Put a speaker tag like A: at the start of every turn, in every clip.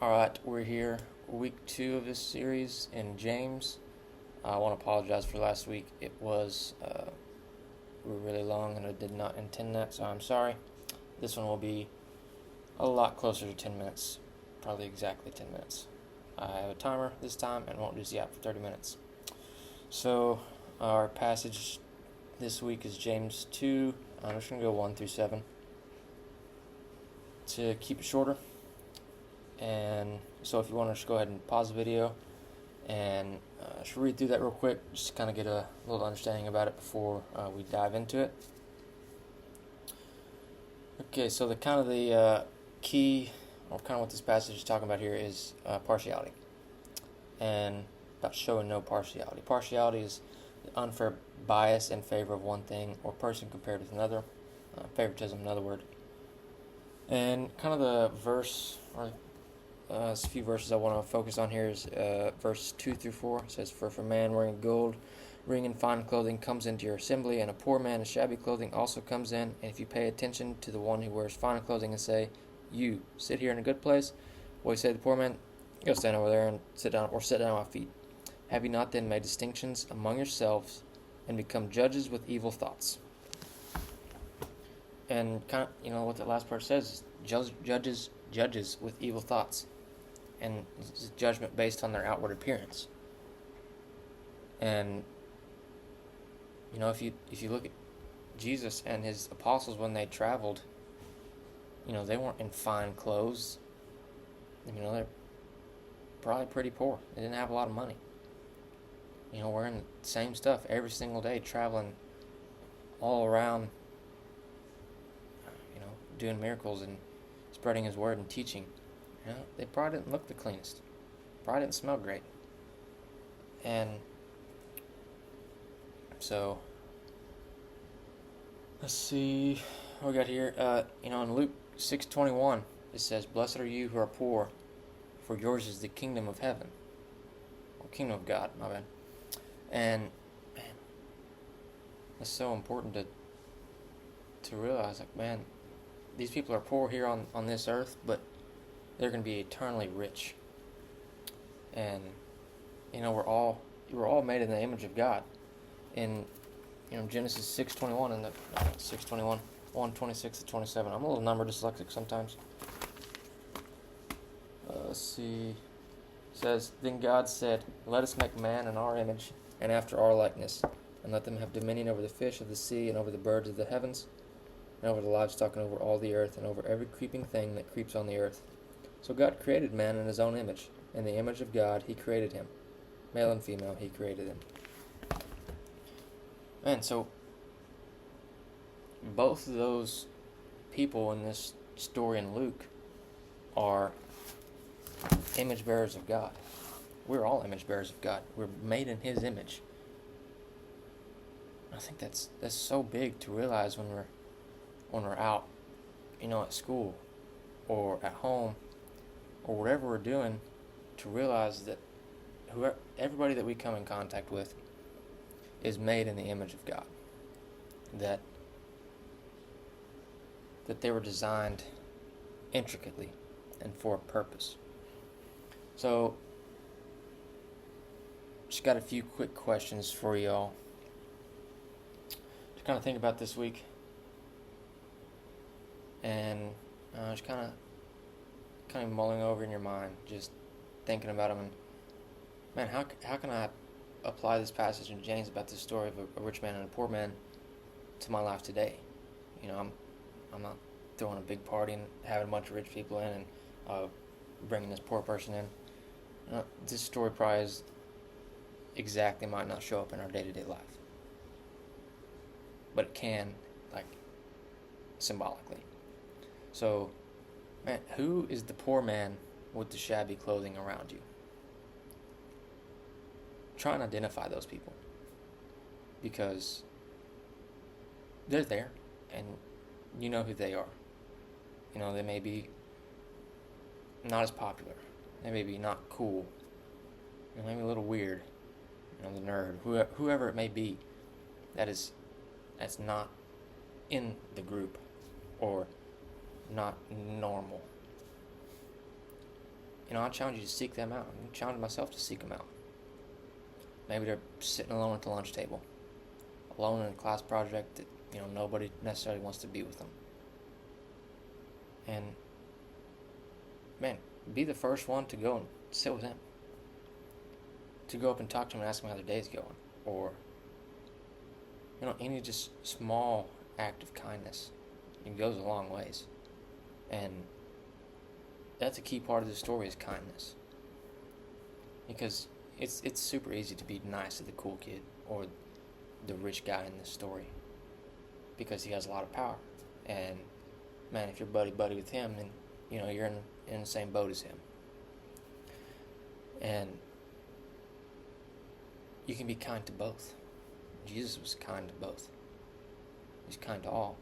A: Alright, we're here, week 2 of this series in James. I want to apologize for last week. It was really long and I did not intend that, so I'm sorry. This one will be a lot closer to 10 minutes, probably exactly 10 minutes. I have a timer this time and won't use the app for 30 minutes. So, our passage this week is James 2. I'm just going to go 1 through 7 to keep it shorter. And so if you want to just go ahead and pause the video and just read through that real quick, just to kind of get a little understanding about it before we dive into it. Okay, so the key, or kind of what this passage is talking about here is partiality, and about showing no partiality. Partiality is the unfair bias in favor of one thing or person compared with another. Favoritism, another word. And kind of the verse, or a few verses I want to focus on here is verse 2 through 4. It says, For if a man wearing a gold ring and fine clothing comes into your assembly, and a poor man in shabby clothing also comes in, and if you pay attention to the one who wears fine clothing and say, You, sit here in a good place, well, you say to the poor man, Go stand over there and sit down, or sit down at my feet. Have you not then made distinctions among yourselves and become judges with evil thoughts? And kind of, what that last part says is judges with evil thoughts. And it's judgment based on their outward appearance. And if you look at Jesus and his apostles when they traveled, they weren't in fine clothes. They're probably pretty poor. They didn't have a lot of money. Wearing the same stuff every single day, traveling all around, doing miracles and spreading his word and teaching. They probably didn't look the cleanest. Probably didn't smell great. And so, let's see what we got here. In Luke 6:21, it says, Blessed are you who are poor, for yours is the kingdom of heaven. Or kingdom of God, my bad. And, man, that's so important to realize, these people are poor here on this earth, but they're going to be eternally rich. And we're all made in the image of God. In Genesis 6:21 and the 6:21, 1:26 to 27. I'm a little number dyslexic sometimes. Let's see. It says, Then God said, Let us make man in our image and after our likeness, and let them have dominion over the fish of the sea and over the birds of the heavens, and over the livestock and over all the earth and over every creeping thing that creeps on the earth. So God created man in his own image. In the image of God, he created him. Male and female, he created them. Man, so both of those people in this story in Luke are image bearers of God. We're all image bearers of God. We're made in his image. I think that's so big to realize when we're out, at school or at home, or whatever we're doing, to realize that everybody that we come in contact with is made in the image of God. That they were designed intricately and for a purpose. So, just got a few quick questions for y'all to kind of think about this week. And just kind of mulling over in your mind, just thinking about them, and man, how can I apply this passage in James about this story of a rich man and a poor man to my life today? I'm not throwing a big party and having a bunch of rich people in and bringing this poor person in. This story probably might not show up in our day-to-day life, but it can, symbolically. So, man, who is the poor man with the shabby clothing around you? Try and identify those people, because they're there, and you know who they are. They may be not as popular. They may be not cool. Maybe a little weird. The nerd, whoever it may be, that's not in the group or not normal. I challenge you to seek them out. I challenge myself to seek them out. Maybe they're sitting alone at the lunch table, alone in a class project that, nobody necessarily wants to be with them. And, man, be the first one to go and sit with them. To go up and talk to them and ask them how their day's going. Or, any just small act of kindness. It goes a long ways. And that's a key part of the story is kindness. Because it's super easy to be nice to the cool kid or the rich guy in this story. Because he has a lot of power. And, man, if you're buddy with him, then, you're in the same boat as him. And you can be kind to both. Jesus was kind to both. He's kind to all.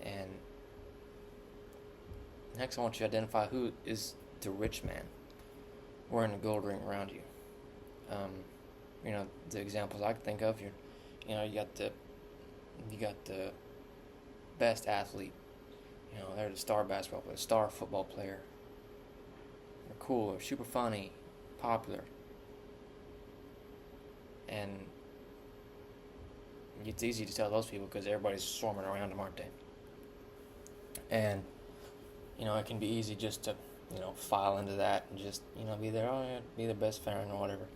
A: And next I want you to identify who is the rich man wearing a gold ring around you. The examples I can think of, you got the best athlete. They're the star basketball player, star football player. They're cool, they're super funny, popular. And it's easy to tell those people because everybody's swarming around them, aren't they? And, it can be easy just to, file into that and just, be there, be the best fan or whatever.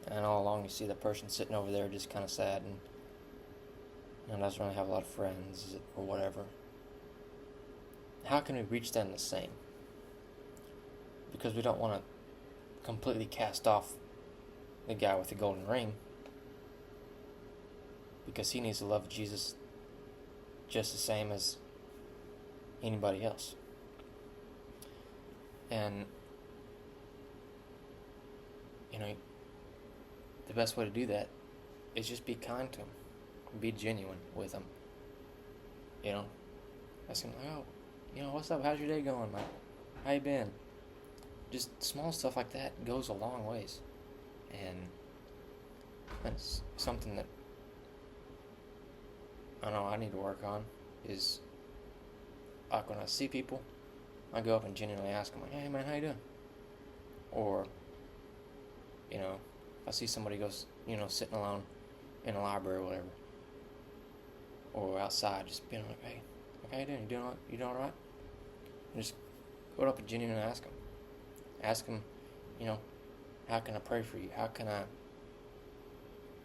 A: And all along you see the person sitting over there just kind of sad and doesn't really have a lot of friends or whatever. How can we reach them the same? Because we don't want to completely cast off the guy with the golden ring, because he needs to love Jesus just the same as anybody else. And the best way to do that is just be kind to him, be genuine with him. Ask him, what's up? How's your day going, man? How you been? Just small stuff like that goes a long ways. And that's something that I know I need to work on is, like, when I see people, I go up and genuinely ask them, like, hey man, how you doing? Or, if I see somebody goes, sitting alone in a library or whatever, or outside, just being like, hey, how you doing? You doing alright? And just go up and genuinely ask them. Ask them, how can I pray for you?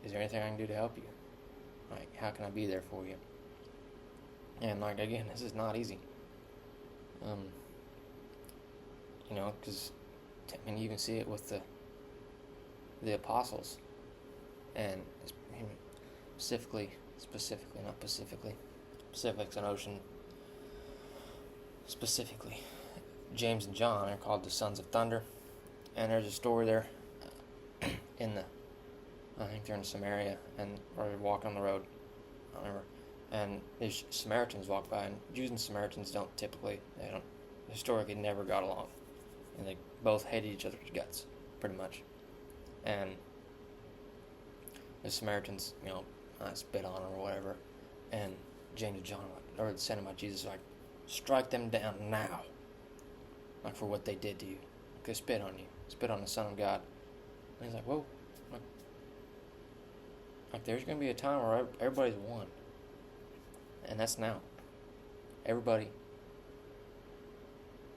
A: Is there anything I can do to help you? Like, how can I be there for you? And, again, this is not easy. Because, you can see it with the apostles. And specifically, not Pacifically. Pacific's an ocean. Specifically, James and John are called the sons of thunder. And there's a story there I think they're in Samaria, or they're walking on the road, I don't remember, and these Samaritans walk by, and Jews and Samaritans historically never got along, and they both hated each other's guts, pretty much, and the Samaritans, spit on them or whatever, and James and John, or sent him by Jesus, like, strike them down now, like, for what they did to you. They spit on you, spit on the Son of God. And he's like, whoa, like there's going to be a time where everybody's one. And that's now. Everybody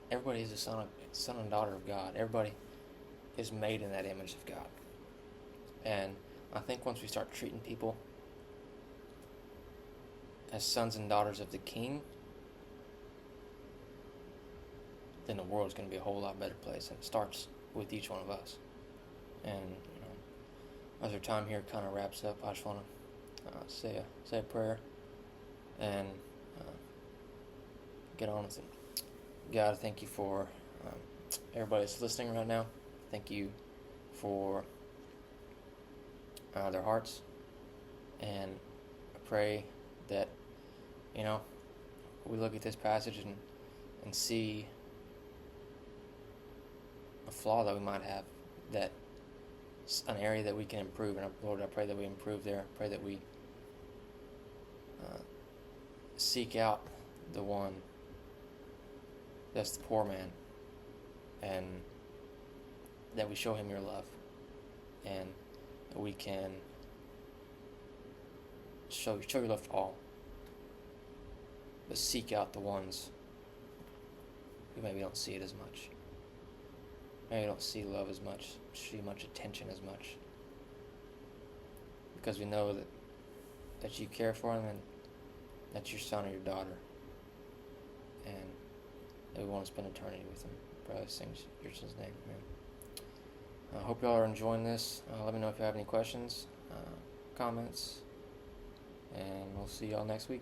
A: is a son and daughter of God. Everybody is made in that image of God. And I think once we start treating people as sons and daughters of the King, then the world's going to be a whole lot better place. And it starts with each one of us. And, as our time here kind of wraps up, I just want to say a prayer and get on with it. God, I thank you for everybody that's listening right now. Thank you for their hearts. And I pray that, we look at this passage and see a flaw that we might have, that an area that we can improve. And Lord, I pray that we improve there. I pray that we seek out the one that's the poor man, and that we show him your love, and we can show your love to all, but seek out the ones who maybe don't see it as much, maybe don't see love as much, see much attention as much, because we know that you care for them, and that's your son or your daughter, and that we want to spend eternity with them. Pray these things in your son's name, amen. I hope y'all are enjoying this. Let me know if you have any questions, comments, and we'll see y'all next week.